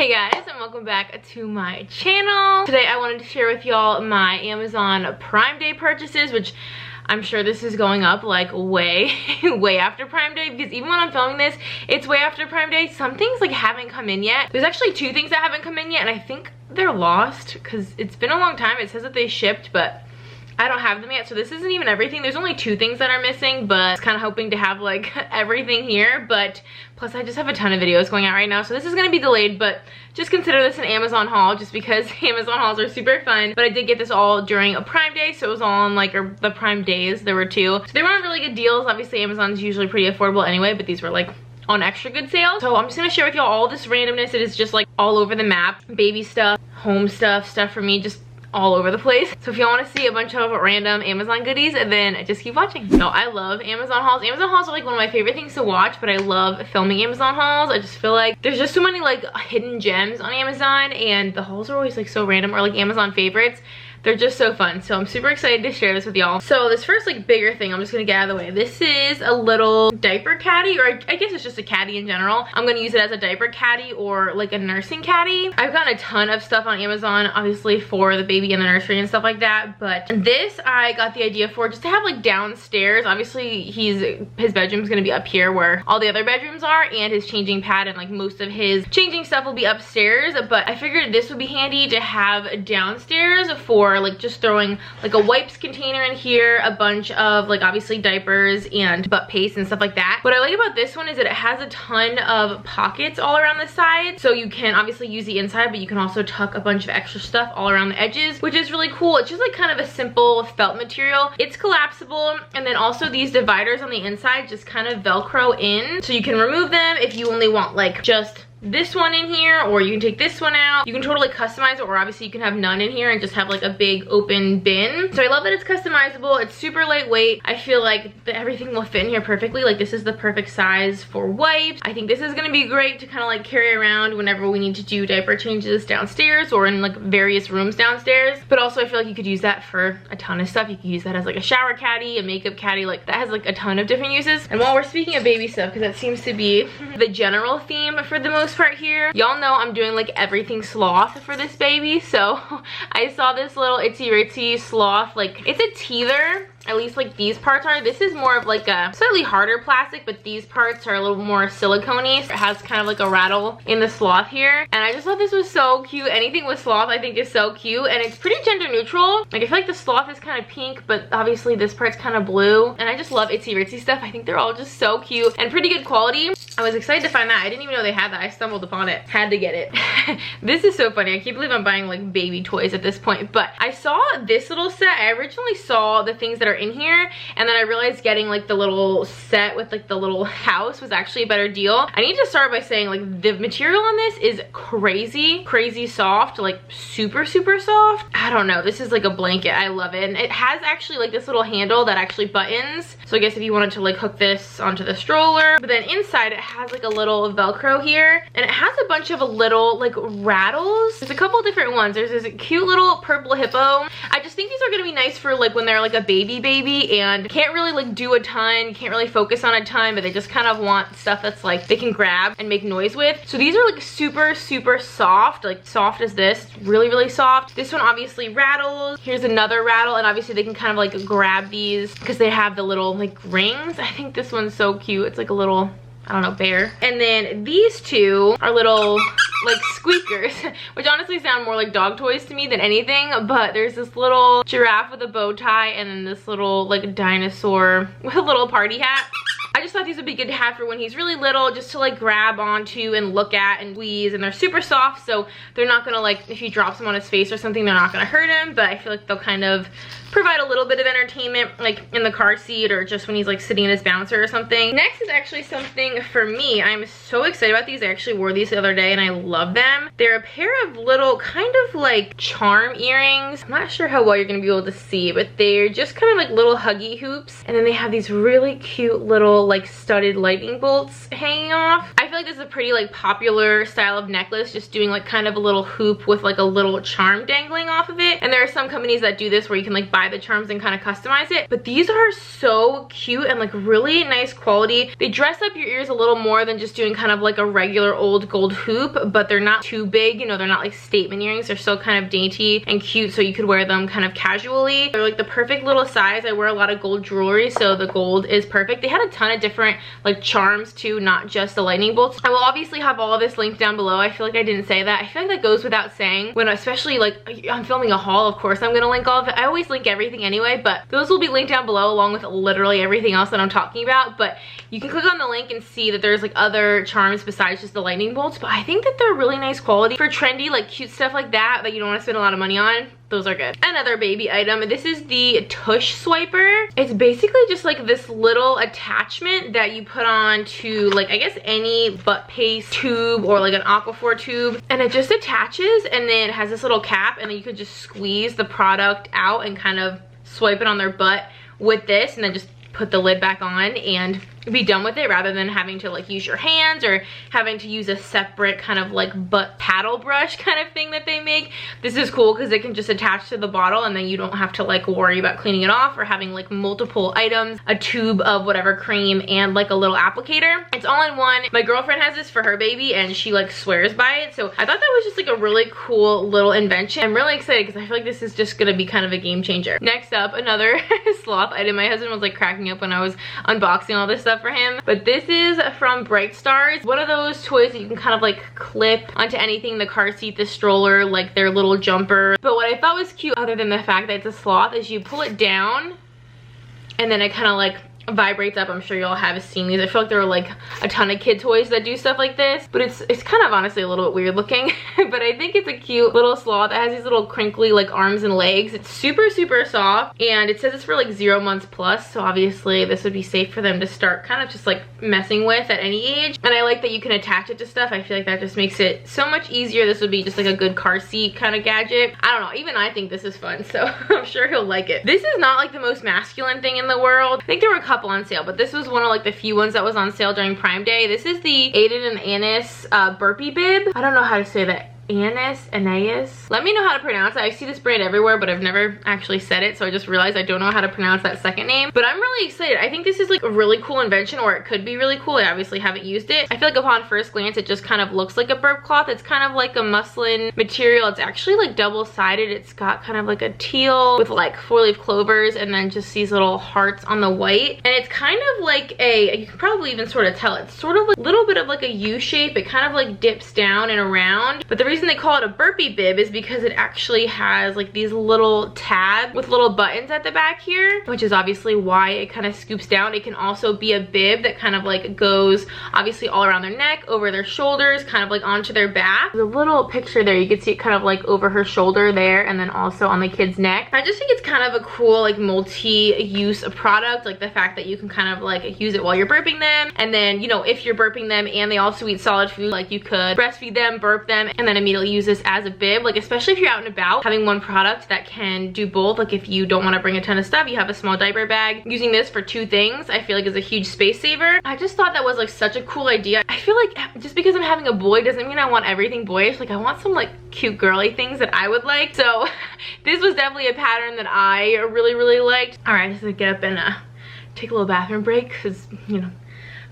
Hey guys, and welcome back to my channel. Today I wanted to share with y'all my Amazon Prime Day purchases, which I'm sure this is going up like way after Prime Day, because even when I'm filming this, it's way after Prime Day. Some things like haven't come in yet. There's actually two things that haven't come in yet, and I think they're lost because it's been a long time. It says that they shipped, but I don't have them yet, so this isn't even everything. There's only two things that are missing, but I was kind of hoping to have like everything here. But plus I just have a ton of videos going out right now, so this is going to be delayed, but just consider this an Amazon haul just because Amazon hauls are super fun. But I did get this all during a Prime Day, so it was all on like the Prime days. There were two, so they were on really good deals. Obviously Amazon's usually pretty affordable anyway, but these were like on extra good sale. So I'm just gonna share with y'all all this randomness. It is just like all over the map. Baby stuff, home stuff for me, just all over the place. So if y'all want to see a bunch of random Amazon goodies, then just keep watching. No, I love Amazon hauls. Amazon hauls are like one of my favorite things to watch, but I love filming Amazon hauls. I just feel like there's just so many like hidden gems on Amazon, and the hauls are always like so random, or like Amazon favorites. They're just so fun. So I'm super excited to share this with y'all. So this first like bigger thing, I'm just gonna get out of the way. This is a little diaper caddy, or I guess it's just a caddy in general. I'm gonna use it as a diaper caddy or like a nursing caddy. I've gotten a ton of stuff on Amazon, obviously for the baby in the nursery and stuff like that. But this I got the idea for just to have like downstairs. Obviously his bedroom's gonna be up here where all the other bedrooms are, and his changing pad and like most of his changing stuff will be upstairs. But I figured this would be handy to have downstairs for like just throwing like a wipes container in here, a bunch of like obviously diapers and butt paste and stuff like that. What I like about this one is that it has a ton of pockets all around the side, so you can obviously use the inside, but you can also tuck a bunch of extra stuff all around the edges, which is really cool. It's just like kind of a simple felt material. It's collapsible, and then also these dividers on the inside just kind of velcro in, so you can remove them if you only want like just this one in here, or you can take this one out. You can totally customize it, or obviously you can have none in here and just have like a big open bin. So I love that it's customizable. It's super lightweight. I feel like everything will fit in here perfectly. Like this is the perfect size for wipes. I think this is gonna be great to kind of like carry around whenever we need to do diaper changes downstairs or in like various rooms downstairs. But also I feel like you could use that for a ton of stuff. You could use that as like a shower caddy, a makeup caddy. Like that has like a ton of different uses. And while we're speaking of baby stuff, because that seems to be the general theme for the most part here, y'all know I'm doing like everything sloth for this baby. So I saw this little itsy bitsy sloth, like it's a teether. At least like these parts are. This is more of like a slightly harder plastic, but these parts are a little more silicone-y. It has kind of like a rattle in the sloth here, and I just thought this was so cute. Anything with sloth I think is so cute, and it's pretty gender neutral. Like I feel like the sloth is kind of pink, but obviously this part's kind of blue, and I just love itsy bitsy stuff. I think they're all just so cute and pretty good quality. I was excited to find that. I didn't even know they had that. I stumbled upon it. Had to get it. This is so funny. I can't believe I'm buying like baby toys at this point, but I saw this little set. I originally saw the things that are in here, and then I realized getting like the little set with like the little house was actually a better deal. I need to start by saying like the material on this is crazy soft, like super soft. I don't know, this is like a blanket. I love it, and it has actually like this little handle that actually buttons, so I guess if you wanted to like hook this onto the stroller. But then inside it has like a little velcro here, and it has a bunch of little like rattles. There's a couple different ones. There's this cute little purple hippo. I just think these are gonna be nice for like when they're like a baby and can't really like do a ton, can't really focus on a ton, but they just kind of want stuff that's like they can grab and make noise with. So these are like super soft, like soft as this, really soft. This one obviously rattles. Here's another rattle, and obviously they can kind of like grab these because they have the little like rings. I think this one's so cute. It's like a little, I don't know, bear. And then these two are little like squeakers, which honestly sound more like dog toys to me than anything. But there's this little giraffe with a bow tie, and then this little like dinosaur with a little party hat. I just thought these would be good to have for when he's really little, just to like grab onto and look at and squeeze. And they're super soft, so they're not gonna like, if you drop them on his face or something, they're not gonna hurt him. But I feel like they'll kind of provide a little bit of entertainment like in the car seat, or just when he's like sitting in his bouncer or something. Next is actually something for me. I'm so excited about these. I actually wore these the other day and I love them. They're a pair of little kind of like charm earrings. I'm not sure how well you're gonna be able to see, but they're just kind of like little huggy hoops, and then they have these really cute little like studded lightning bolts hanging off. I feel like this is a pretty like popular style of necklace, just doing like kind of a little hoop with like a little charm dangling off of it. And there are some companies that do this where you can like buy the charms and kind of customize it. But these are so cute and like really nice quality. They dress up your ears a little more than just doing kind of like a regular old gold hoop, but they're not too big, you know, they're not like statement earrings. They're still kind of dainty and cute, so you could wear them kind of casually. They're like the perfect little size. I wear a lot of gold jewelry, so the gold is perfect. They had a ton of different like charms too, not just the lightning bolts. I will obviously have all of this linked down below. I feel like I didn't say that. I feel like that goes without saying when, especially like I'm filming a haul, of course I'm gonna link all of it. I always link everything anyway, but those will be linked down below along with literally everything else that I'm talking about. But you can click on the link and see that there's like other charms besides just the lightning bolts. But I think that they're really nice quality for trendy, like cute stuff like that you don't want to spend a lot of money on. Those are good. Another baby item, this is the tush swiper. It's basically just like this little attachment that you put on to like, I guess any butt paste tube or like an Aquaphor tube, and it just attaches, and then it has this little cap, and then you could just squeeze the product out and kind of swipe it on their butt with this, and then just put the lid back on and be done with it, rather than having to like use your hands or having to use a separate kind of like butt paddle brush kind of thing that they make. This is cool because it can just attach to the bottle, and then you don't have to like worry about cleaning it off or having like multiple items, a tube of whatever cream and like a little applicator. It's all in one. My girlfriend has this for her baby and she like swears by it, so I thought that was just like a really cool little invention. I'm really excited because I feel like this is just gonna be kind of a game changer. Next up, another sloth item. My husband was like cracking up when I was unboxing all this stuff for him, but this is from Bright Stars. One of those toys that you can kind of like clip onto anything, the car seat, the stroller, like their little jumper. But what I thought was cute, other than the fact that it's a sloth, is you pull it down and then it kind of like vibrates up. I'm sure y'all have seen these. I feel like there are like a ton of kid toys that do stuff like this, but it's kind of honestly a little bit weird looking. But I think it's a cute little sloth that has these little crinkly like arms and legs. It's super soft, and it says it's for like 0 months plus, so obviously this would be safe for them to start kind of just like messing with at any age. And I like that you can attach it to stuff. I feel like that just makes it so much easier. This would be just like a good car seat kind of gadget. I don't know, even I think this is fun, so I'm sure he'll like it. This is not like the most masculine thing in the world. I think there were a couple on sale, but this was one of like the few ones that was on sale during Prime Day. This is the Aiden and Annis burpee bib. I don't know how to say that. Anais. Let me know how to pronounce it. I see this brand everywhere, but I've never actually said it, so I just realized I don't know how to pronounce that second name. But I'm really excited. I think this is like a really cool invention, or it could be really cool. I obviously haven't used it. I feel like upon first glance it just kind of looks like a burp cloth. It's kind of like a muslin material. It's actually like double-sided. It's got kind of like a teal with like 4-leaf clovers and then just these little hearts on the white. And it's kind of like a, you can probably even sort of tell, it's sort of like a little bit of like a U shape. It kind of like dips down and around. But the reason they call it a burpee bib is because it actually has like these little tabs with little buttons at the back here, which is obviously why it kind of scoops down. It can also be a bib that kind of like goes obviously all around their neck, over their shoulders, kind of like onto their back. There's a little picture there. You can see it kind of like over her shoulder there, and then also on the kid's neck. I just think it's kind of a cool like multi-use product, like the fact that you can kind of like use it while you're burping them, and then, you know, if you're burping them and they also eat solid food, like you could breastfeed them, burp them, and then immediately use this as a bib. Like especially if you're out and about, having one product that can do both. Like if you don't want to bring a ton of stuff, you have a small diaper bag, using this for 2 things I feel like is a huge space saver. I just thought that was like such a cool idea. I feel like just because I'm having a boy doesn't mean I want everything boyish. Like I want some like cute girly things that I would like. So this was definitely a pattern that I really liked. All right, just gonna get up and take a little bathroom break because, you know,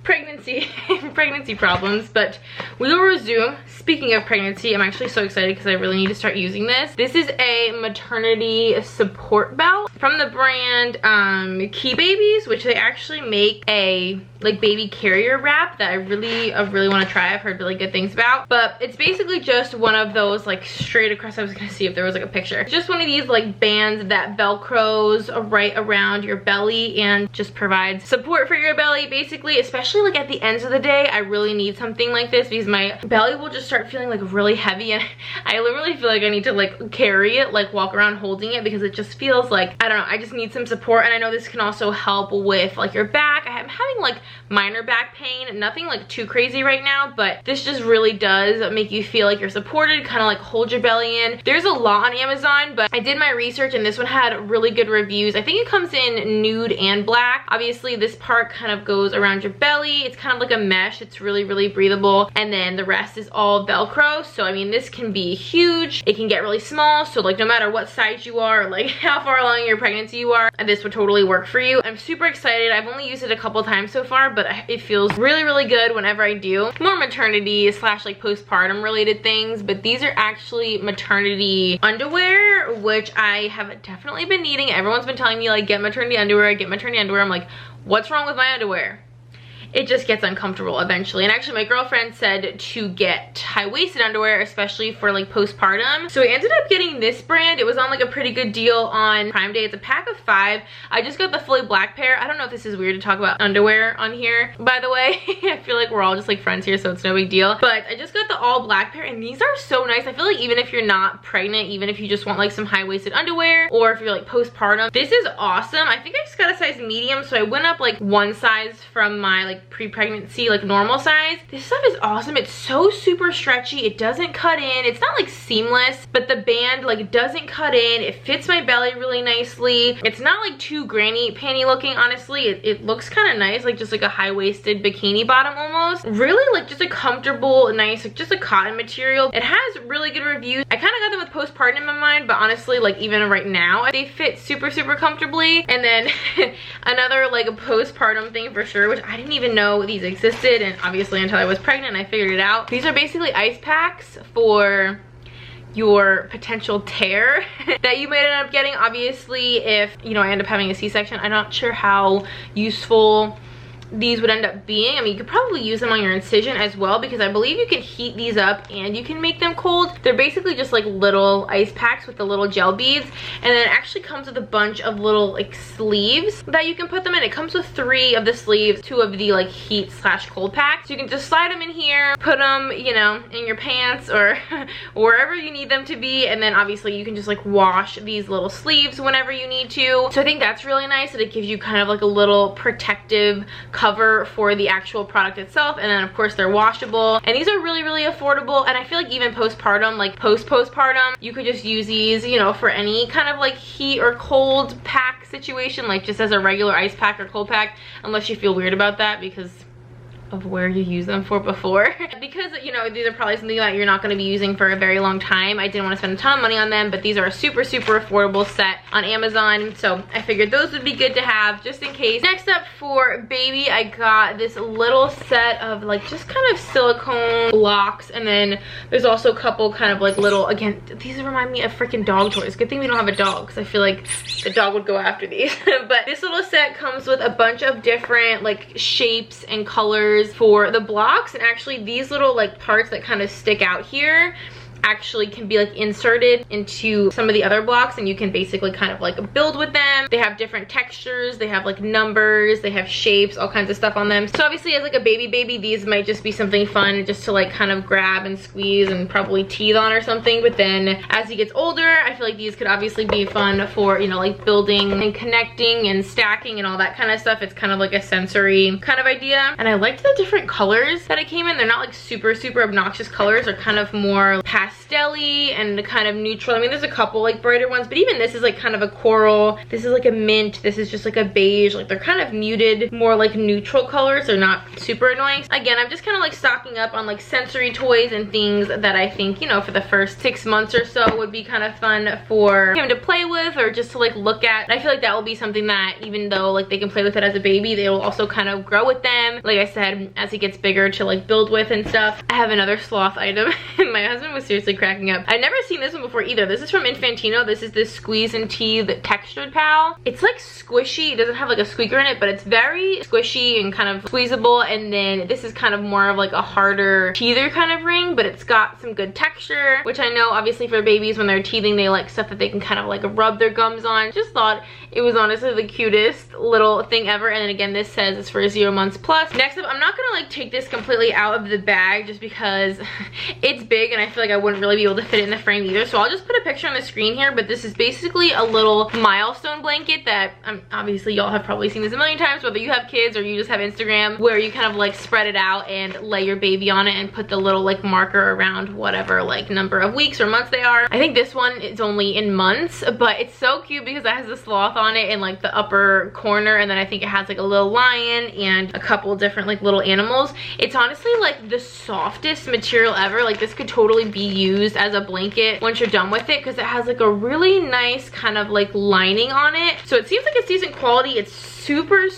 pregnancy problems. But we will resume. Speaking of pregnancy, I'm actually so excited because I really need to start using this. This is a maternity support belt from the brand Key Babies, which they actually make a like baby carrier wrap that I really want to try. I've heard really good things about, but it's basically just one of those like straight across. I was gonna see if there was like a picture. It's just one of these like bands that velcros right around your belly and just provides support for your belly basically, especially like at the ends of the day. I really need something like this because my belly will just start feeling like really heavy, and I literally feel like I need to like carry it, like walk around holding it, because it just feels like, I don't know, I just need some support. And I know this can also help with like your back. I have I'm having like minor back pain, nothing like too crazy right now, but this just really does make you feel like you're supported, kind of like hold your belly in. There's a lot on Amazon, but I did my research and this one had really good reviews. I think it comes in nude and black. Obviously this part kind of goes around your belly. It's kind of like a mesh. It's really, really breathable. And then the rest is all Velcro. So I mean, this can be huge. It can get really small. So like no matter what size you are, like how far along in your pregnancy you are, this would totally work for you. I'm super excited. I've only used it a couple times so far, but it feels really, really good whenever I do. More maternity slash like postpartum related things, but these are actually maternity underwear, which I have definitely been needing. Everyone's been telling me like, get maternity underwear, get maternity underwear. I'm like, what's wrong with my underwear? It just gets uncomfortable eventually. And actually my girlfriend said to get high-waisted underwear, especially for like postpartum. So I ended up getting this brand. It was on like a pretty good deal on Prime Day. It's a pack of 5. I just got the fully black pair. I don't know if this is weird to talk about underwear on here, by the way. I feel like we're all just like friends here, so it's no big deal. But I just got the all black pair and these are so nice. I feel like even if you're not pregnant, even if you just want like some high-waisted underwear, or if you're like postpartum, this is awesome. I think I just got a size medium, so I went up like 1 size from my like pre-pregnancy like normal size. This stuff is awesome. It's so super stretchy. It doesn't cut in. It's not like seamless, but the band like doesn't cut in. It fits my belly really nicely. It's not like too granny panty looking, honestly. It looks kind of nice, like just like a high-waisted bikini bottom almost. Really like just a comfortable, nice, like just a cotton material. It has really good reviews. I kind of got them with postpartum in my mind, but honestly like even right now they fit super, super comfortably. And then another like a postpartum thing for sure, which I didn't even know these existed, and obviously until I was pregnant I figured it out. These are basically ice packs for your potential tear that you might end up getting. Obviously if you know I end up having a C-section, I'm not sure how useful these would end up being. I mean, you could probably use them on your incision as well, because I believe you can heat these up and you can make them cold. They're basically just like little ice packs with the little gel beads, and then it actually comes with a bunch of little like sleeves that you can put them in. It comes with 3 of the sleeves, 2 of the like heat slash cold packs. So you can just slide them in here, put them, you know, in your pants or wherever you need them to be, and then obviously you can just like wash these little sleeves whenever you need to. So I think that's really nice that it gives you kind of like a little protective cover for the actual product itself. And then of course they're washable, and these are really, really affordable. And I feel like even postpartum, like postpartum, you could just use these, you know, for any kind of like heat or cold pack situation, like just as a regular ice pack or cold pack, unless you feel weird about that because of where you use them for before. Because, you know, these are probably something that you're not going to be using for a very long time. I didn't want to spend a ton of money on them, but these are a super, super affordable set on Amazon. So I figured those would be good to have just in case. Next up for baby, I got this little set of like just kind of silicone blocks. And then there's also a couple kind of like little, again, these remind me of freaking dog toys. Good thing we don't have a dog, because I feel like the dog would go after these. But this little set comes with a bunch of different like shapes and colors for the blocks, and actually these little like parts that kind of stick out here actually can be like inserted into some of the other blocks, and you can basically kind of like build with them. They have different textures, they have like numbers, they have shapes, all kinds of stuff on them. So obviously as like a baby, these might just be something fun just to like kind of grab and squeeze and probably teeth on or something. But then as he gets older, I feel like these could obviously be fun for, you know, like building and connecting and stacking and all that kind of stuff. It's kind of like a sensory kind of idea. And I liked the different colors that it came in. They're not like super, super obnoxious colors. They're kind of more pastel-y and kind of neutral. I mean, there's a couple like brighter ones, but even this is like kind of a coral. This is like a mint. This is just like a beige. Like they're kind of muted, more like neutral colors. They're not super annoying. Again, I'm just kind of like stocking up on like sensory toys and things that I think, you know, for the first 6 months or so would be kind of fun for him to play with or just to like look at. And I feel like that will be something that even though like they can play with it as a baby, they will also kind of grow with them, like I said, as he gets bigger to like build with and stuff. I have another sloth item. My husband was seriously cracking up. I've never seen this one before either. This is from Infantino. This is this Squeeze and Teeth textured pal. It's like squishy. It doesn't have like a squeaker in it, but it's very squishy and kind of squeezable. And then this is kind of more of like a harder teether kind of ring, but it's got some good texture, which I know obviously for babies when they're teething, they like stuff that they can kind of like rub their gums on. Just thought it was honestly the cutest little thing ever. And then again, this says it's for 0 months plus. Next up, I'm not gonna like take this completely out of the bag just because it's big and I feel like I wouldn't wouldn't really be able to fit it in the frame either. So I'll just put a picture on the screen here, but this is basically a little milestone blanket that obviously y'all have probably seen this a million times, whether you have kids or you just have Instagram, where you kind of like spread it out and lay your baby on it and put the little like marker around whatever like number of weeks or months they are. I think this one is only in months, but it's so cute because it has the sloth on it in like the upper corner, and then I think it has like a little lion and a couple different like little animals. It's honestly like the softest material ever. Like this could totally be used as a blanket once you're done with it, because it has like a really nice kind of like lining on it. So it seems like it's decent quality. It's super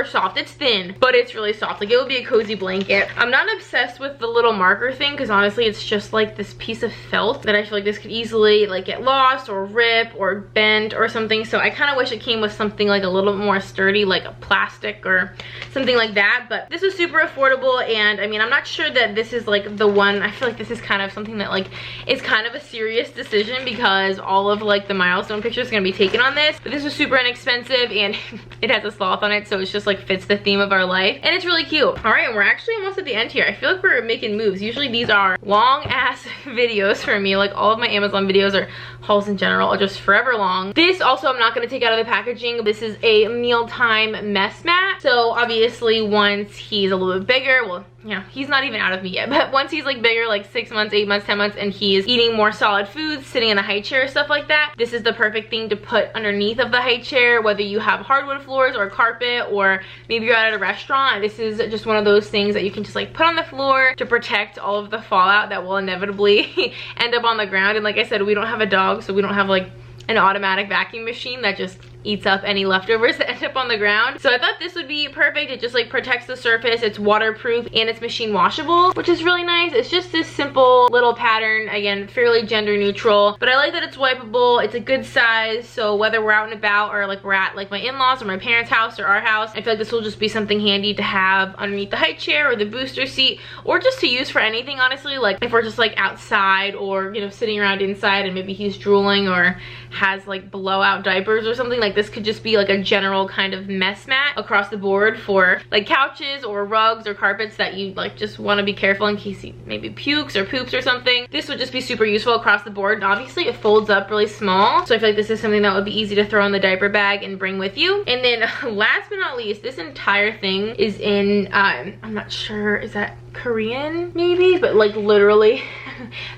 soft. It's thin, but it's really soft. Like it would be a cozy blanket. I'm not obsessed with the little marker thing because honestly it's just like this piece of felt that I feel like this could easily like get lost or rip or bend or something. So I kind of wish it came with something like a little more sturdy, like a plastic or something like that. But this is super affordable, and I mean, I'm not sure that this is like the one. I feel like this is kind of something that like is kind of a serious decision because all of like the milestone pictures are gonna be taken on this. But this was super inexpensive, and it has a sloth on it, so it's just like fits the theme of our life, and it's really cute. All right, and we're actually almost at the end here. I feel like we're making moves. Usually these are long ass videos for me. Like all of my Amazon videos or hauls in general are just forever long. This also I'm not going to take out of the packaging. This is a mealtime mess mat. So obviously once he's a little bit bigger, well, you know, he's not even out of me yet, but once he's like bigger, like 6 months, 8 months, 10 months, and he's eating more solid foods, sitting in a high chair, stuff like that, this is the perfect thing to put underneath of the high chair, whether you have hardwood floors or carpet, or maybe you're at a restaurant. This is just one of those things that you can just like put on the floor to protect all of the fallout that will inevitably end up on the ground. And like I said, we don't have a dog, so we don't have like an automatic vacuum machine that just eats up any leftovers that end up on the ground. So I thought this would be perfect. It just like protects the surface. It's waterproof and it's machine washable, which is really nice. It's just this simple little pattern, again, fairly gender neutral, but I like that it's wipeable. It's a good size, so whether we're out and about or like we're at like my in-laws or my parents' house or our house, I feel like this will just be something handy to have underneath the high chair or the booster seat, or just to use for anything, honestly. Like if we're just like outside or, you know, sitting around inside and maybe he's drooling or has like blowout diapers or something, like this could just be like a general kind of mess mat across the board for like couches or rugs or carpets that you like just want to be careful in case he maybe pukes or poops or something. This would just be super useful across the board. And obviously it folds up really small, so I feel like this is something that would be easy to throw in the diaper bag and bring with you. And then last but not least, this entire thing is in I'm not sure, is that Korean maybe, but like literally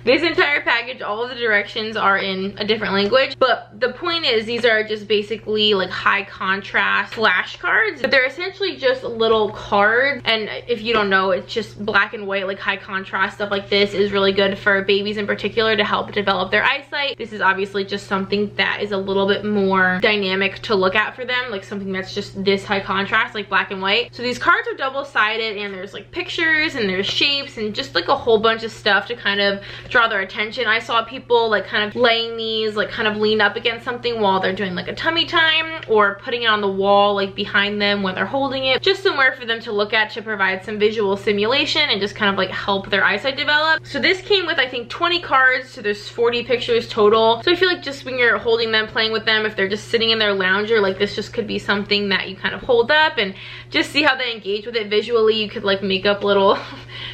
this entire package, all of the directions are in a different language. But the point is, these are just basically like high contrast flashcards. But they're essentially just little cards, and if you don't know, it's just black and white, like high contrast stuff like this is really good for babies in particular to help develop their eyesight. This is obviously just something that is a little bit more dynamic to look at for them, like something that's just this high contrast, like black and white. So these cards are double-sided, and there's like pictures and there's shapes and just like a whole bunch of stuff to kind of draw their attention. I saw people like kind of laying these like kind of lean up against something while they're doing like a tummy time, or putting it on the wall like behind them when they're holding it, just somewhere for them to look at to provide some visual stimulation and just kind of like help their eyesight develop. So this came with I think 20 cards, so there's 40 pictures total. So I feel like just when you're holding them, playing with them, if they're just sitting in their lounger, like this just could be something that you kind of hold up and just see how they engage with it visually. You could like make up little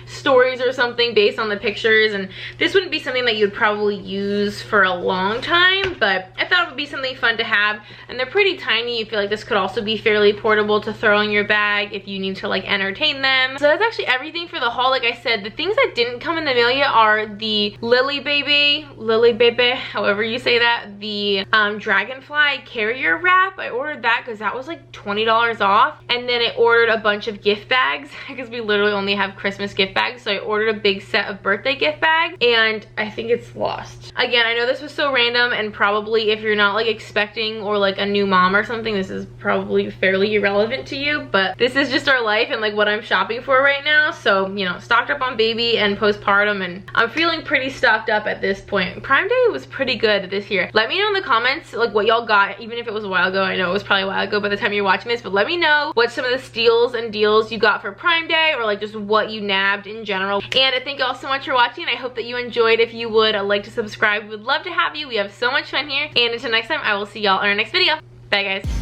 stories or something based on the pictures, and this wouldn't be something that you'd probably use for a long time, but I thought it would be something fun to have. And they're pretty tiny. You feel like this could also be fairly portable to throw in your bag if you need to like entertain them. So that's actually everything for the haul. Like I said, the things that didn't come in the mail yet are the Lily Baby, however you say that, the Dragonfly carrier wrap. I ordered that because that was like $20 off, and then I ordered a bunch of gift bags because we literally only have Christmas gift bags. So I ordered a big set of birthday gift bags, and I think it's lost. Again, I know this was so random, and probably if you're not like expecting or like a new mom or something, this is probably fairly irrelevant to you, but this is just our life and like what I'm shopping for right now. So, you know, stocked up on baby and postpartum, and I'm feeling pretty stocked up at this point. Prime Day was pretty good this year. Let me know in the comments like what y'all got, even if it was a while ago. I know it was probably a while ago by the time you're watching this, but let me know what some of the steals and deals you got for Prime Day, or like just what you nabbed in general. And thank you all so much for watching. I hope that you enjoyed. If you would like to subscribe, we would love to have you. We have so much fun here, and until next time, I will see y'all in our next video. Bye guys.